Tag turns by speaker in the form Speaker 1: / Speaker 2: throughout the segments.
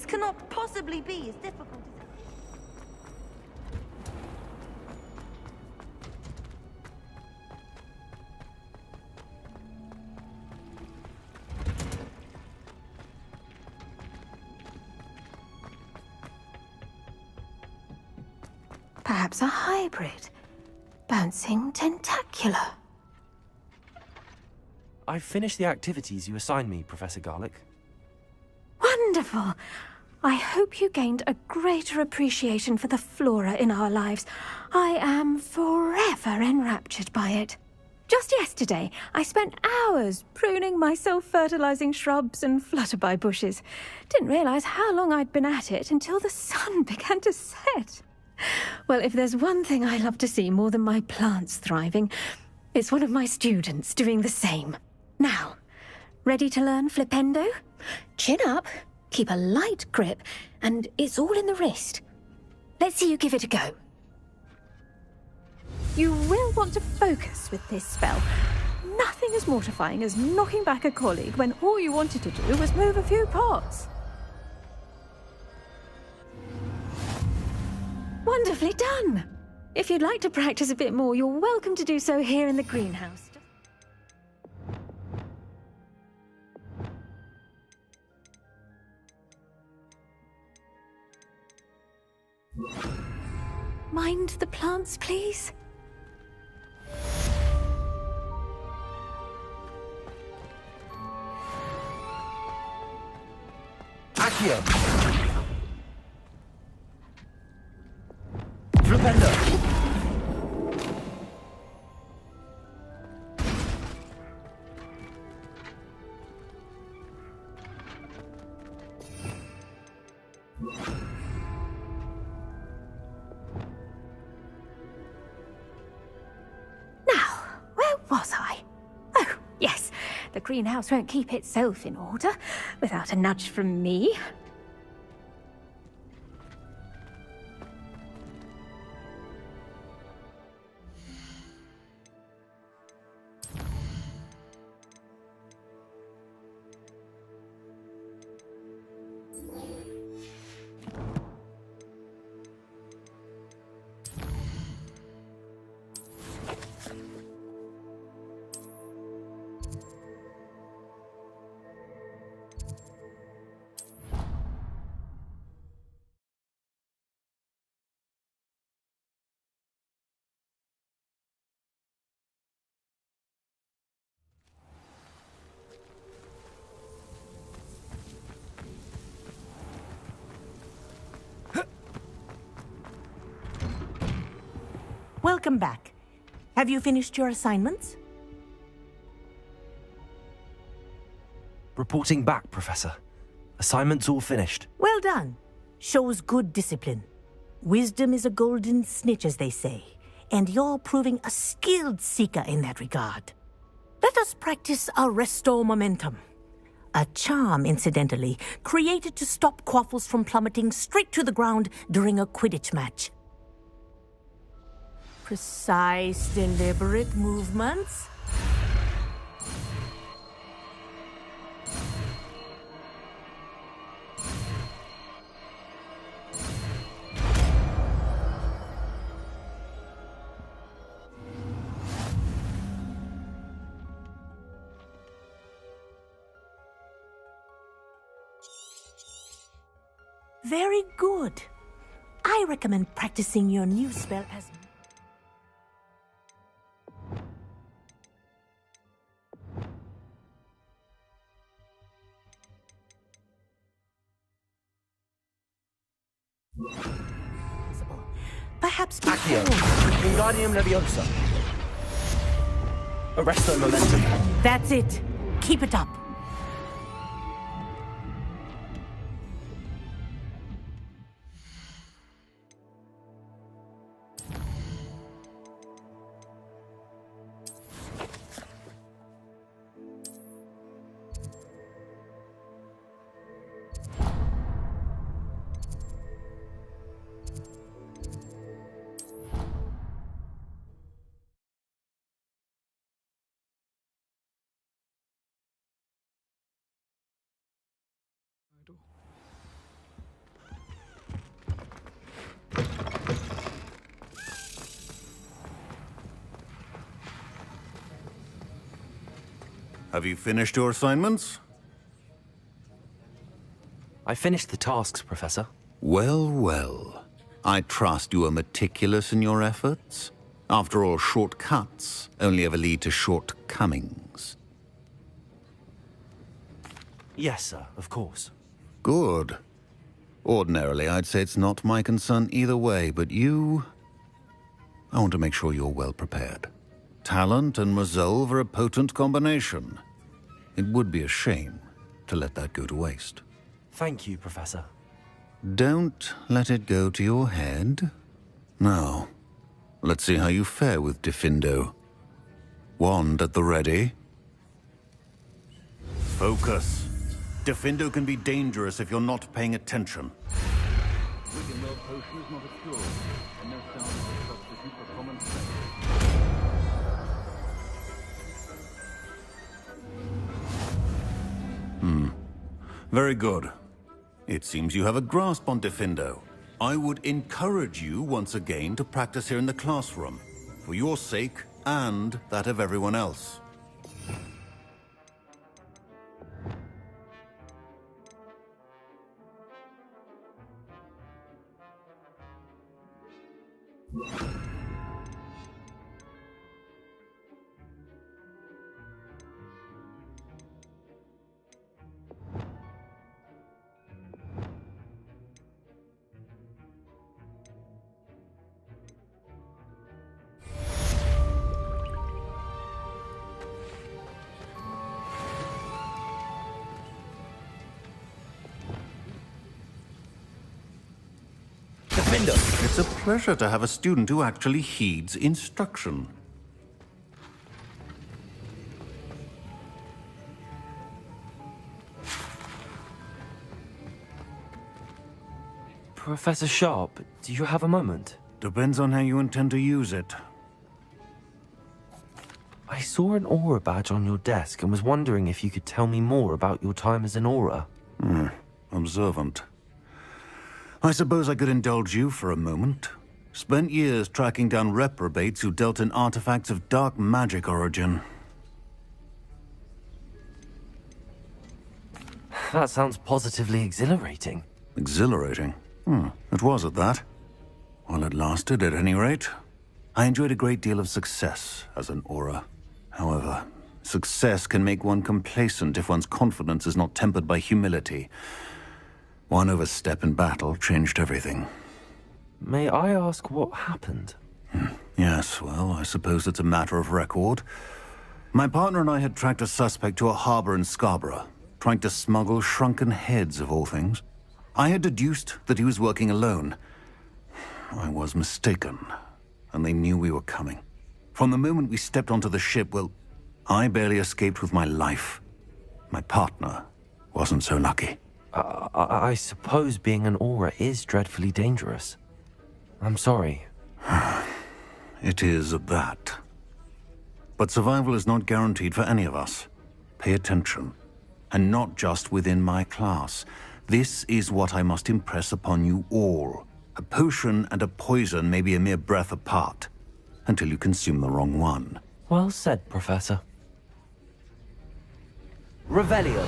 Speaker 1: This cannot possibly be as difficult as...
Speaker 2: Perhaps a hybrid. Bouncing tentacular.
Speaker 3: I've finished the activities you assigned me, Professor Garlick.
Speaker 2: Wonderful! I hope you gained a greater appreciation for the flora in our lives. I am forever enraptured by it. Just yesterday, I spent hours pruning my self-fertilizing shrubs and flutterby bushes. Didn't realize how long I'd been at it until the sun began to set. Well, if there's one thing I love to see more than my plants thriving, it's one of my students doing the same. Now, ready to learn flipendo? Chin up, keep a light grip, and it's all in the wrist. Let's see you give it a go. You will want to focus with this spell. Nothing as mortifying as knocking back a colleague when all you wanted to do was move a few pots. Wonderfully done! If you'd like to practice a bit more, you're welcome to do so here in the greenhouse. Mind the plants, please?
Speaker 3: Accio! Flipendo!
Speaker 2: Now, where was I? Oh, yes. The greenhouse won't keep itself in order without a nudge from me.
Speaker 4: Welcome back. Have you finished your assignments?
Speaker 3: Reporting back, Professor. Assignment's all finished.
Speaker 4: Well done. Shows good discipline. Wisdom is a golden snitch, as they say, and you're proving a skilled seeker in that regard. Let us practice Arresto Momentum. A charm, incidentally, created to stop quaffles from plummeting straight to the ground during a Quidditch match. Precise, deliberate movements. Very good. I recommend practicing your new spell as... Perhaps
Speaker 3: Accio! Wingardium Leviosa! Arresto Momentum!
Speaker 4: That's it. Keep it up.
Speaker 5: Have you finished your assignments?
Speaker 3: I finished the tasks, Professor.
Speaker 5: Well, well. I trust you are meticulous in your efforts. After all, shortcuts only ever lead to shortcomings.
Speaker 3: Yes, sir, of course.
Speaker 5: Good. Ordinarily, I'd say it's not my concern either way, but you... I want to make sure you're well prepared. Talent and resolve are a potent combination. It would be a shame to let that go to waste.
Speaker 3: Thank you, Professor.
Speaker 5: Don't let it go to your head. Now, let's see how you fare with Diffindo. Wand at the ready. Focus. Diffindo can be dangerous if you're not paying attention. Very good. It seems you have a grasp on Diffindo. I would encourage you once again to practice here in the classroom, for your sake and that of everyone else. It's a pleasure to have a student who actually heeds instruction.
Speaker 3: Professor Sharp, do you have a moment?
Speaker 5: Depends on how you intend to use it.
Speaker 3: I saw an aura badge on your desk and was wondering if you could tell me more about your time as an aura.
Speaker 5: Observant. I suppose I could indulge you for a moment. Spent years tracking down reprobates who dealt in artifacts of dark magic origin.
Speaker 3: That sounds positively exhilarating.
Speaker 5: Exhilarating? It was at that. While it lasted, at any rate. I enjoyed a great deal of success as an aura. However, success can make one complacent if one's confidence is not tempered by humility. One overstep in battle changed everything.
Speaker 3: May I ask what happened?
Speaker 5: Yes, well, I suppose it's a matter of record. My partner and I had tracked a suspect to a harbor in Scarborough, trying to smuggle shrunken heads of all things. I had deduced that he was working alone. I was mistaken, and they knew we were coming. From the moment we stepped onto the ship, well, I barely escaped with my life. My partner wasn't so lucky.
Speaker 3: I suppose being an aura is dreadfully dangerous. I'm sorry.
Speaker 5: It is at that. But survival is not guaranteed for any of us. Pay attention. And not just within my class. This is what I must impress upon you all. A potion and a poison may be a mere breath apart, until you consume the wrong one.
Speaker 3: Well said, Professor. Revelio.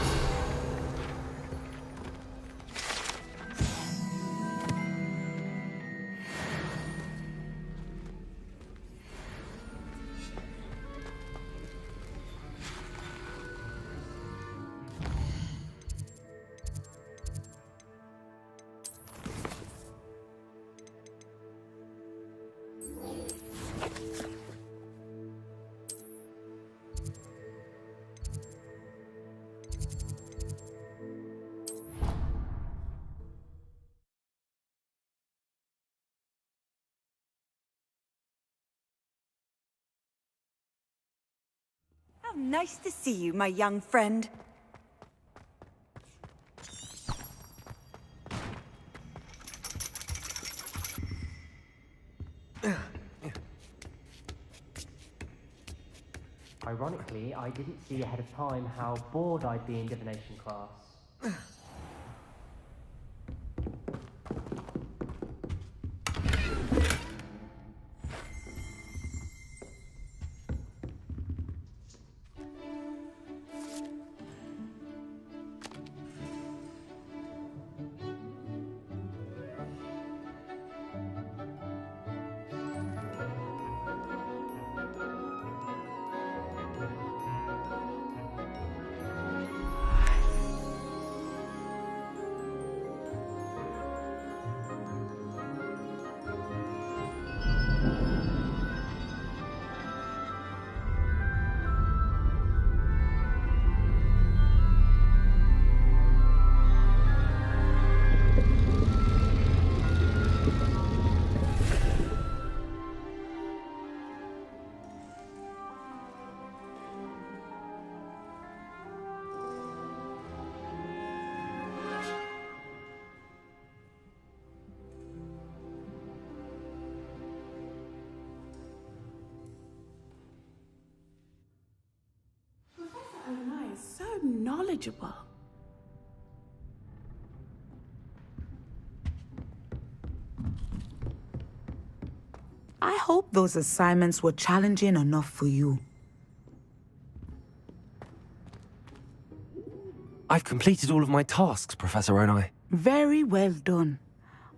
Speaker 1: How nice to see you, my young friend.
Speaker 6: Ironically, I didn't see ahead of time how bored I'd be in divination class.
Speaker 7: knowledgeable.
Speaker 8: I hope those assignments were challenging enough for you.
Speaker 3: I've completed all of my tasks, Professor Onai.
Speaker 8: Very well done.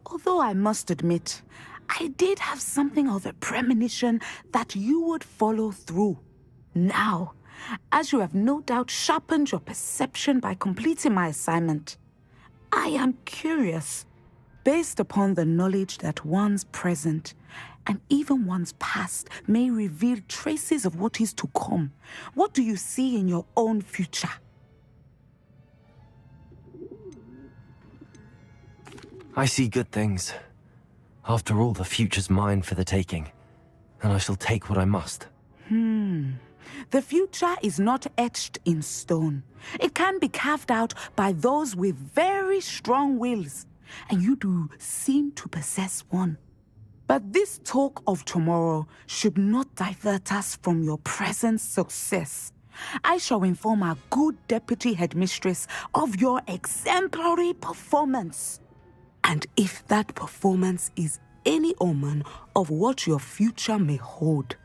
Speaker 8: Although I must admit, I did have something of a premonition that you would follow through. Now, as you have no doubt sharpened your perception by completing my assignment, I am curious, based upon the knowledge that one's present and even one's past may reveal traces of what is to come. What do you see in your own future?
Speaker 3: I see good things. After all, the future's mine for the taking, and I shall take what I must.
Speaker 8: The future is not etched in stone. It can be carved out by those with very strong wills, and you do seem to possess one. But this talk of tomorrow should not divert us from your present success. I shall inform our good deputy headmistress of your exemplary performance. And if that performance is any omen of what your future may hold,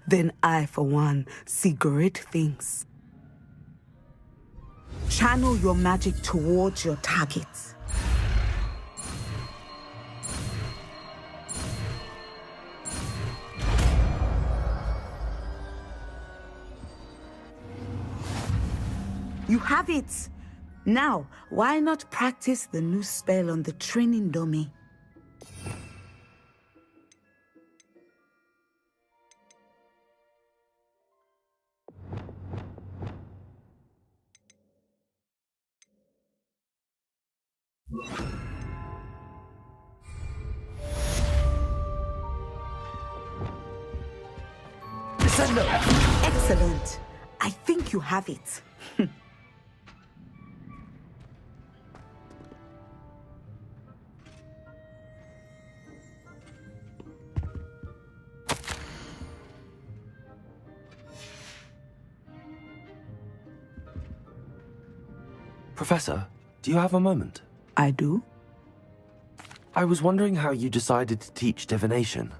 Speaker 8: then I, for one, see great things. Channel your magic towards your targets. You have it! Now, why not practice the new spell on the training dummy? Excellent. I think you have it.
Speaker 3: Professor, do you have a moment?
Speaker 8: I do?
Speaker 3: I was wondering how you decided to teach divination.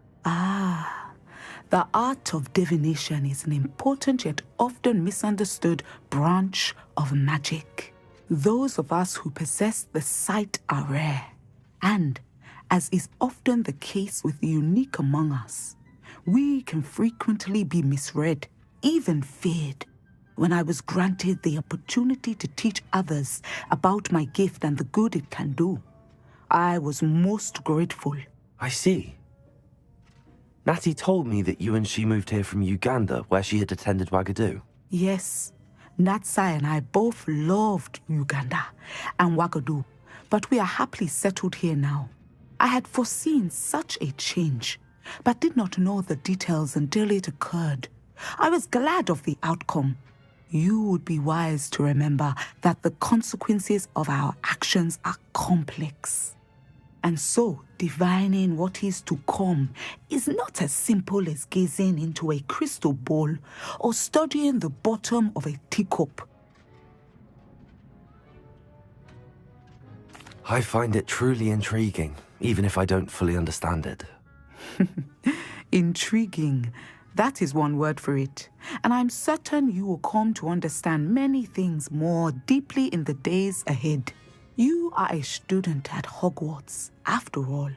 Speaker 8: The art of divination is an important yet often misunderstood branch of magic. Those of us who possess the sight are rare, and, as is often the case with the unique among us, we can frequently be misread, even feared. When I was granted the opportunity to teach others about my gift and the good it can do, I was most grateful.
Speaker 3: I see. Natty told me that you and she moved here from Uganda, where she had attended Wagadu.
Speaker 8: Yes, Natsai and I both loved Uganda and Wagadu, but we are happily settled here now. I had foreseen such a change, but did not know the details until it occurred. I was glad of the outcome. You would be wise to remember that the consequences of our actions are complex. And so, divining what is to come is not as simple as gazing into a crystal ball or studying the bottom of a teacup.
Speaker 3: I find it truly intriguing, even if I don't fully understand it.
Speaker 8: Intriguing. That is one word for it. And I'm certain you will come to understand many things more deeply in the days ahead. You are a student at Hogwarts, after all.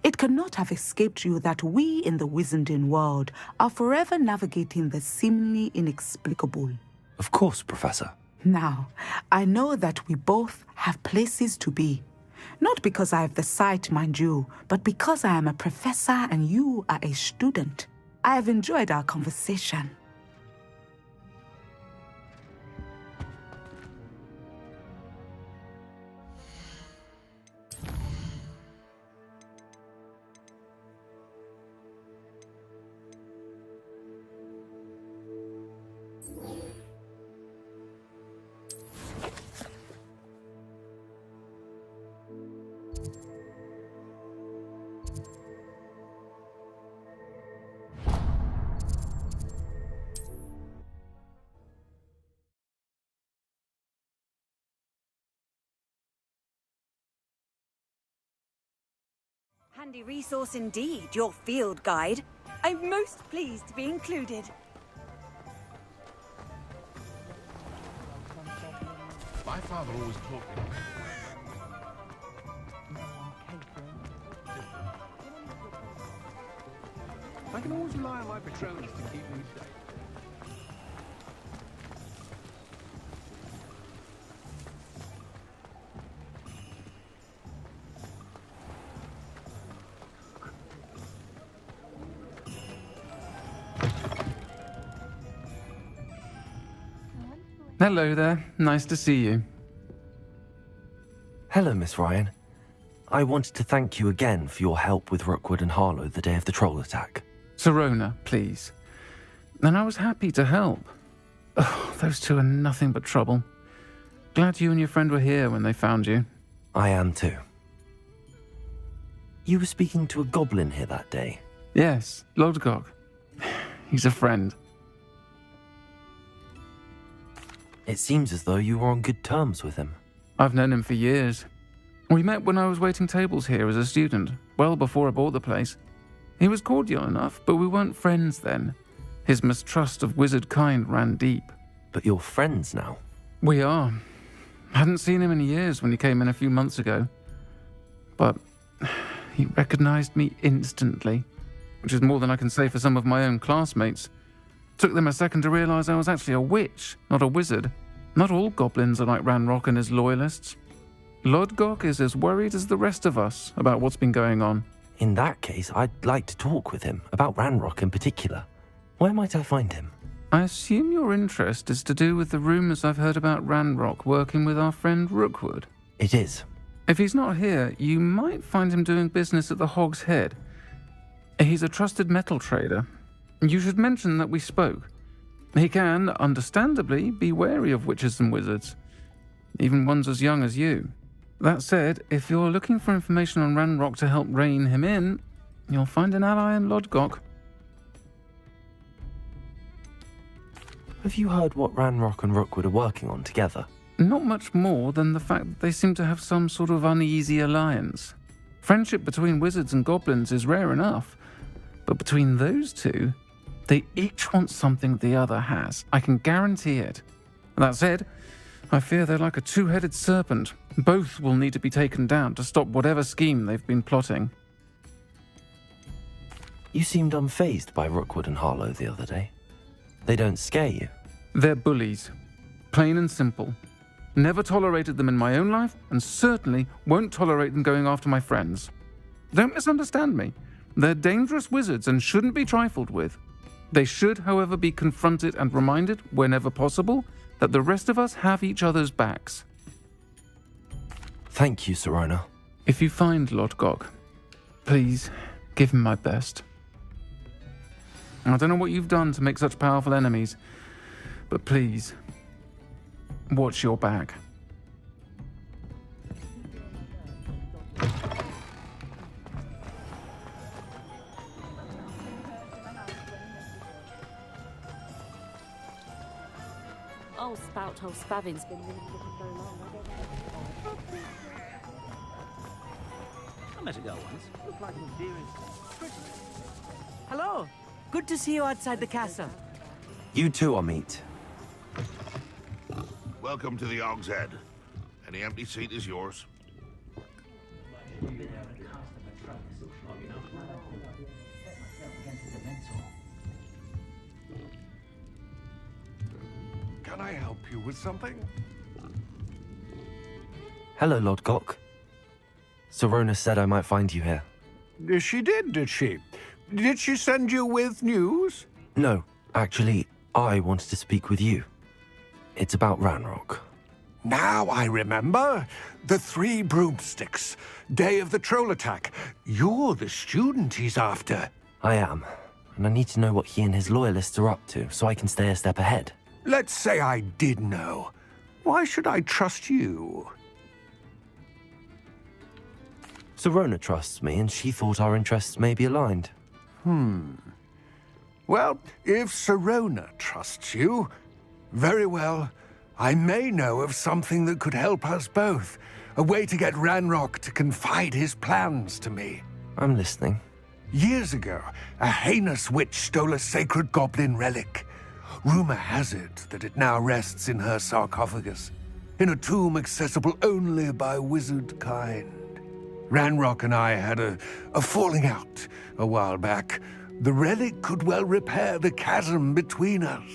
Speaker 8: It cannot have escaped you that we in the Wizarding world are forever navigating the seemingly inexplicable.
Speaker 3: Of course, Professor.
Speaker 8: Now, I know that we both have places to be. Not because I have the sight, mind you, but because I am a professor and you are a student. I have enjoyed our conversation.
Speaker 1: handy resource indeed, your field guide. I'm most pleased to be included.
Speaker 7: My father always taught me. I can always rely on my patrons to keep me safe.
Speaker 9: Hello there. Nice to see you.
Speaker 3: Hello, Miss Ryan. I wanted to thank you again for your help with Rookwood and Harlow the day of the troll attack.
Speaker 9: Sirona, please. And I was happy to help. Oh, those two are nothing but trouble. Glad you and your friend were here when they found you.
Speaker 3: I am too. You were speaking to a goblin here that day.
Speaker 9: Yes, Lodgok. He's a friend.
Speaker 3: It seems as though you were on good terms with him.
Speaker 9: I've known him for years. We met when I was waiting tables here as a student, well before I bought the place. He was cordial enough, but we weren't friends then. His mistrust of wizard kind ran deep.
Speaker 3: But you're friends now?
Speaker 9: We are. Hadn't seen him in years when he came in a few months ago. But he recognized me instantly, which is more than I can say for some of my own classmates. Took them a second to realize I was actually a witch, not a wizard. Not all goblins are like Ranrock and his loyalists. Lodgok is as worried as the rest of us about what's been going on.
Speaker 3: In that case, I'd like to talk with him, about Ranrock in particular. Where might I find him?
Speaker 9: I assume your interest is to do with the rumors I've heard about Ranrock working with our friend Rookwood.
Speaker 3: It is.
Speaker 9: If he's not here, you might find him doing business at the Hog's Head. He's a trusted metal trader. You should mention that we spoke. He can, understandably, be wary of witches and wizards, even ones as young as you. That said, if you're looking for information on Ranrock to help rein him in, you'll find an ally in Lodgok.
Speaker 3: Have you heard what Ranrock and Rookwood are working on together?
Speaker 9: Not much more than the fact that they seem to have some sort of uneasy alliance. Friendship between wizards and goblins is rare enough, but between those two, they each want something the other has. I can guarantee it. That said, I fear they're like a two-headed serpent. Both will need to be taken down to stop whatever scheme they've been plotting.
Speaker 3: You seemed unfazed by Rookwood and Harlow the other day. They don't scare you?
Speaker 9: They're bullies. Plain and simple. Never tolerated them in my own life, and certainly won't tolerate them going after my friends. Don't misunderstand me. They're dangerous wizards and shouldn't be trifled with. They should, however, be confronted and reminded, whenever possible, that the rest of us have each other's backs.
Speaker 3: Thank you, Sirona.
Speaker 9: If you find Lodgok, please give him my best. I don't know what you've done to make such powerful enemies, but please, watch your back.
Speaker 10: Oh, Spout, old Spavin's been really looking very long.
Speaker 11: I met a girl once. Looked like an endearing.
Speaker 12: Hello. Good to see you outside the castle.
Speaker 3: You too, Amit.
Speaker 7: Welcome to the Hog's Head. Any empty seat is yours. Can I help you with something?
Speaker 3: Hello, Lodgok. Sirona said I might find you here.
Speaker 7: She did she? Did she send you with news?
Speaker 3: No, actually, I wanted to speak with you. It's about Ranrock.
Speaker 7: Now I remember. The 3 broomsticks. Day of the troll attack. You're the student he's after.
Speaker 3: I am, and I need to know what he and his loyalists are up to so I can stay a step ahead.
Speaker 7: Let's say I did know. Why should I trust you?
Speaker 3: Sirona trusts me, and she thought our interests may be aligned.
Speaker 7: Well, if Sirona trusts you, very well. I may know of something that could help us both. A way to get Ranrock to confide his plans to me.
Speaker 3: I'm listening.
Speaker 7: Years ago, a heinous witch stole a sacred goblin relic. Rumor has it that it now rests in her sarcophagus, in a tomb accessible only by wizard kind. Ranrock and I had a falling out a while back. The relic could well repair the chasm between us.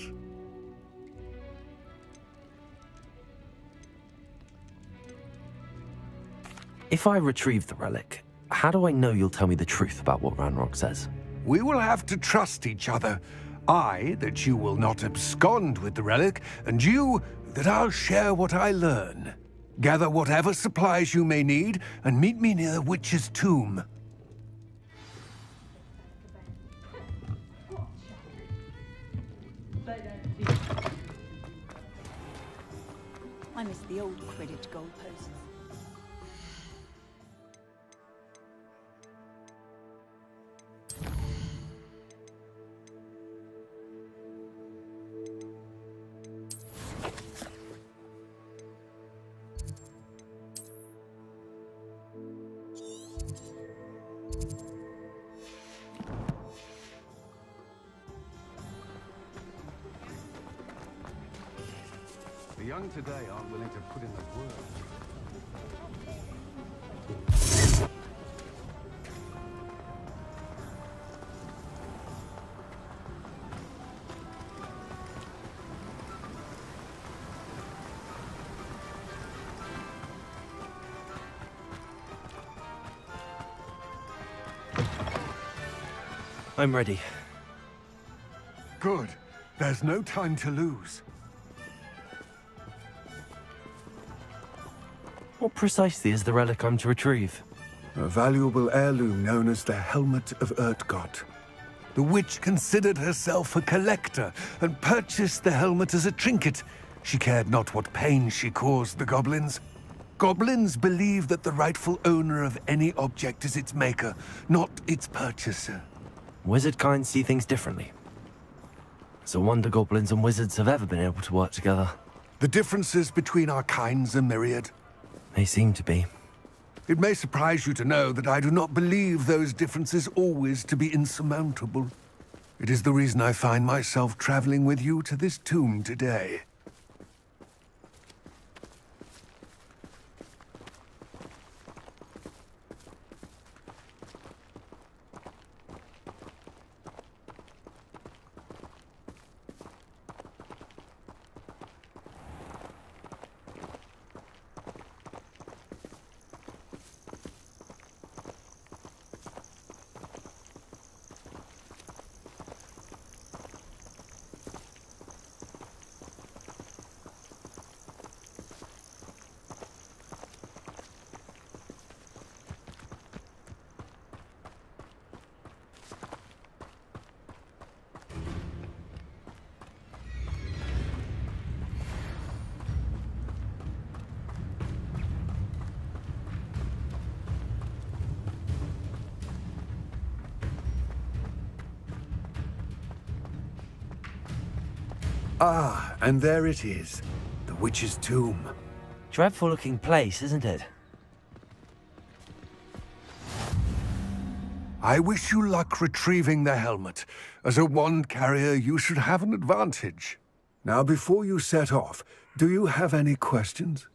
Speaker 3: If I retrieve the relic, how do I know you'll tell me the truth about what Ranrock says?
Speaker 7: We will have to trust each other. I, that you will not abscond with the relic, and you, that I'll share what I learn. Gather whatever supplies you may need, and meet me near the witch's tomb.
Speaker 1: I miss the old Quidditch goalposts.
Speaker 11: The young today aren't willing to put in the work.
Speaker 3: I'm ready.
Speaker 7: Good. There's no time to lose.
Speaker 3: What precisely is the relic I'm to retrieve?
Speaker 7: A valuable heirloom known as the Helmet of Urtkot. The witch considered herself a collector and purchased the helmet as a trinket. She cared not what pain she caused the goblins. Goblins believe that the rightful owner of any object is its maker, not its purchaser.
Speaker 3: Wizard kind see things differently. It's a wonder goblins and wizards have ever been able to work together.
Speaker 7: The differences between our kinds are myriad.
Speaker 3: They seem to be.
Speaker 7: It may surprise you to know that I do not believe those differences always to be insurmountable. It is the reason I find myself traveling with you to this tomb today. Ah, and there it is. The witch's tomb.
Speaker 3: Dreadful looking place, isn't it?
Speaker 7: I wish you luck retrieving the helmet. As a wand carrier, you should have an advantage. Now, before you set off, do you have any questions?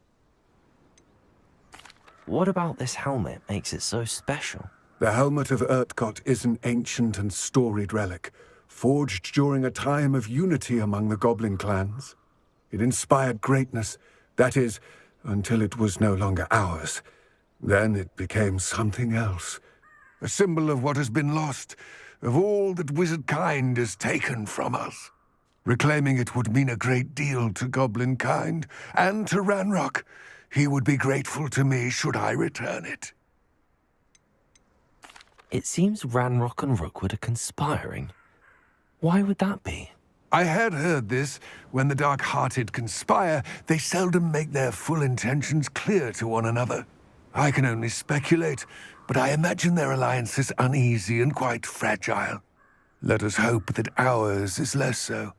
Speaker 3: What about this helmet makes it so special?
Speaker 7: The Helmet of Urtkot is an ancient and storied relic, forged during a time of unity among the goblin clans. It inspired greatness, that is, until it was no longer ours. Then it became something else. A symbol of what has been lost, of all that wizard kind has taken from us. Reclaiming it would mean a great deal to goblin kind, and to Ranrock. He would be grateful to me should I return it.
Speaker 3: It seems Ranrock and Rookwood are conspiring. Why would that be?
Speaker 7: I had heard this. When the dark-hearted conspire, they seldom make their full intentions clear to one another. I can only speculate, but I imagine their alliance is uneasy and quite fragile. Let us hope that ours is less so.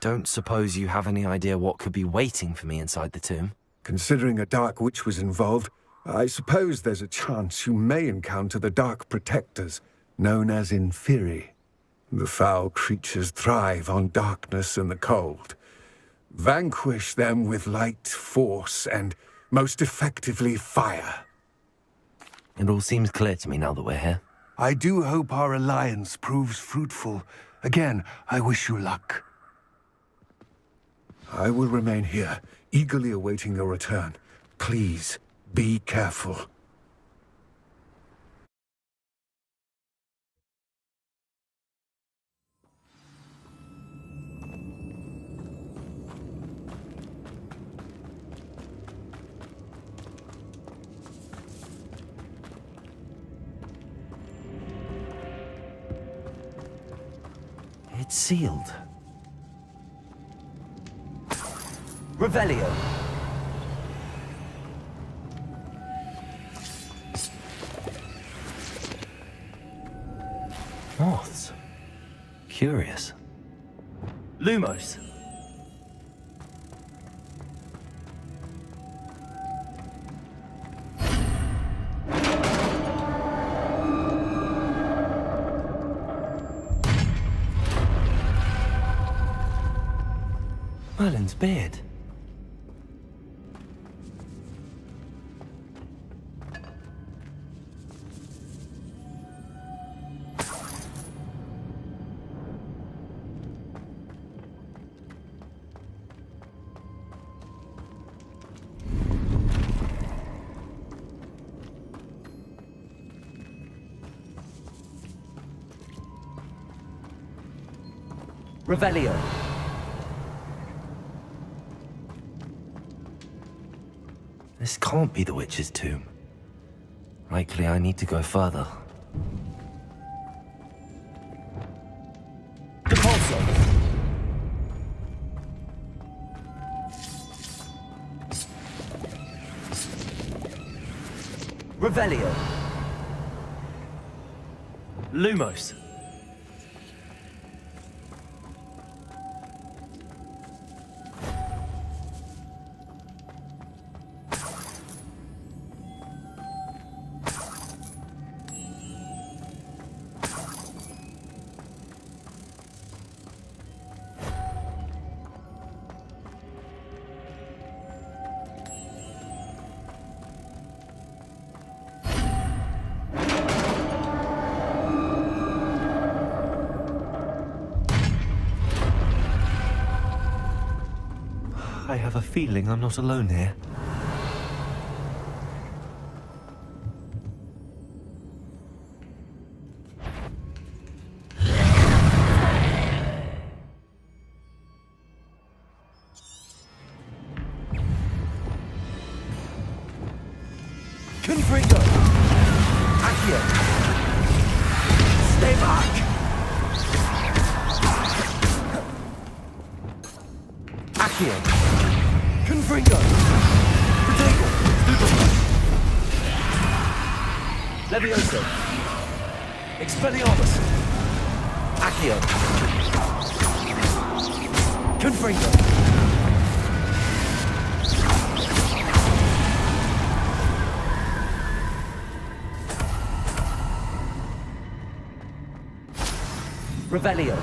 Speaker 3: Don't suppose you have any idea what could be waiting for me inside the tomb?
Speaker 7: Considering a dark witch was involved, I suppose there's a chance you may encounter the Dark Protectors, known as Inferi. The foul creatures thrive on darkness and the cold. Vanquish them with light, force, and most effectively fire.
Speaker 3: It all seems clear to me now that we're here.
Speaker 7: I do hope our alliance proves fruitful. Again, I wish you luck. I will remain here, eagerly awaiting your return. Please, be careful.
Speaker 3: It's sealed. Revelio. Moths. Curious. Lumos. Merlin's beard. Revelio. This can't be the witch's tomb. Likely I need to go further. Depulso! Revelio! Lumos! I have a feeling I'm not alone here. Confringo! Accio! Stay back! Accio! Confringo! Protego! Levioso! Expelliarmus! Accio! Confringo! Revelio!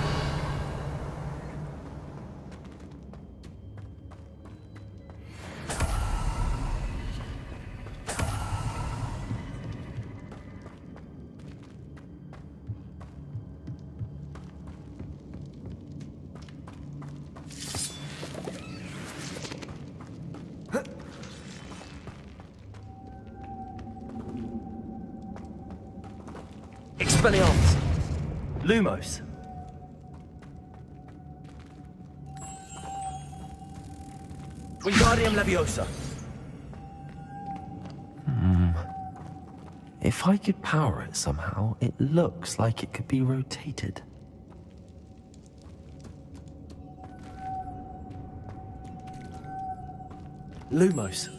Speaker 3: Expelliarmus! Lumos! Wingardium Leviosa! If I could power it somehow, it looks like it could be rotated. Lumos.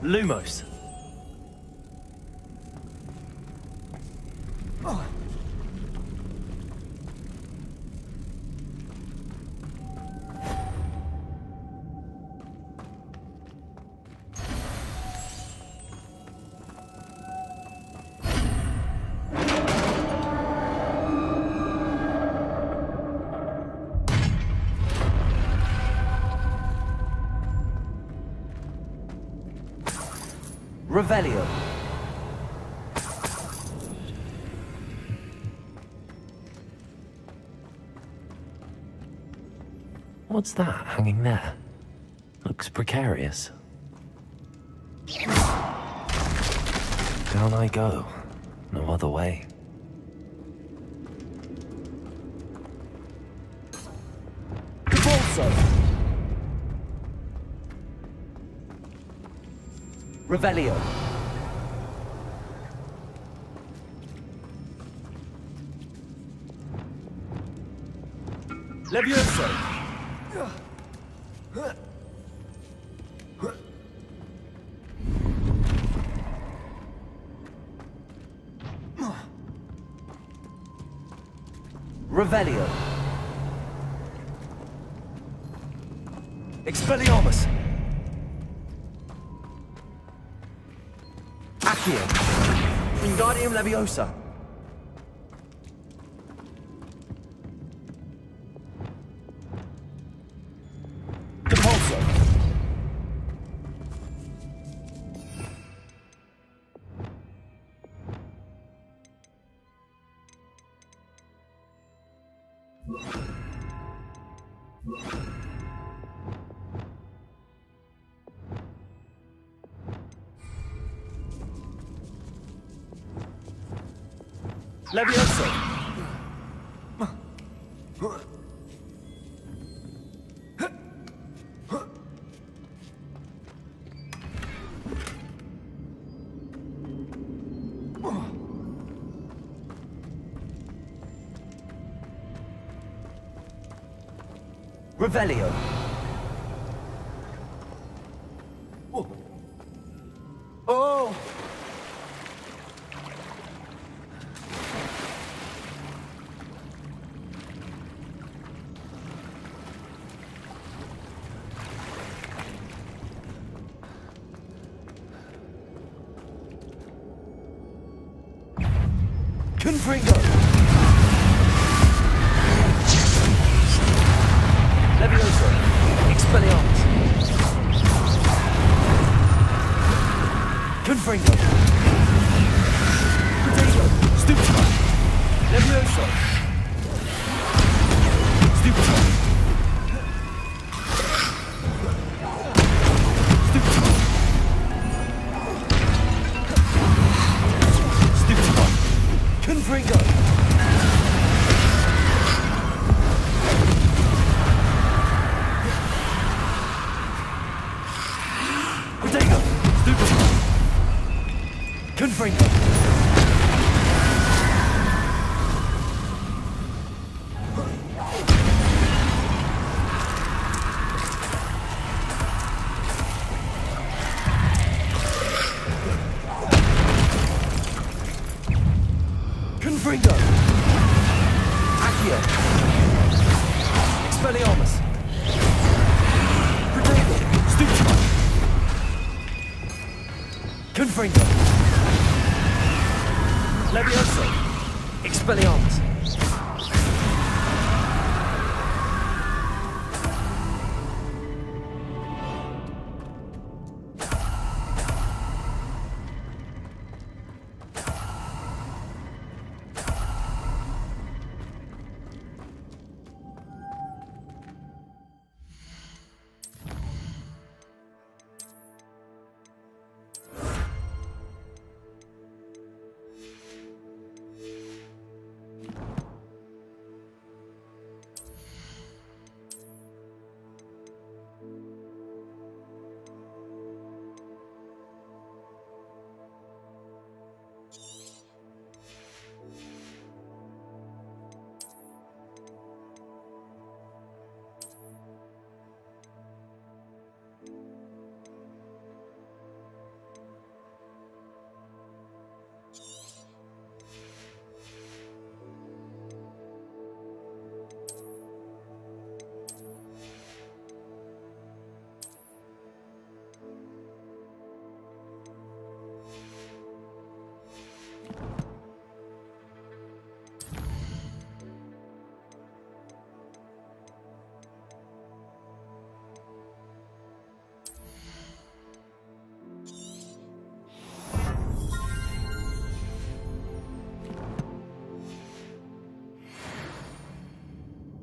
Speaker 3: Lumos. Revelio. What's that hanging there? Looks precarious. Down I go. No other way. Repulso! Revelio. Levioso. Revelio. Expelliarmus. Accio. Wingardium Leviosa. Depulso. Levioso. Revelio. Oh! Confringo! Levioso! Expelliarmus! Confringo! Potato! Stupefy! Levioso! Stupefy! Confringo! Potato! Stupefy! Confringo! Confringo! Accio! Expelliarmus! Potato! Stupefy! Confringo! Levioso! Expelliarmus!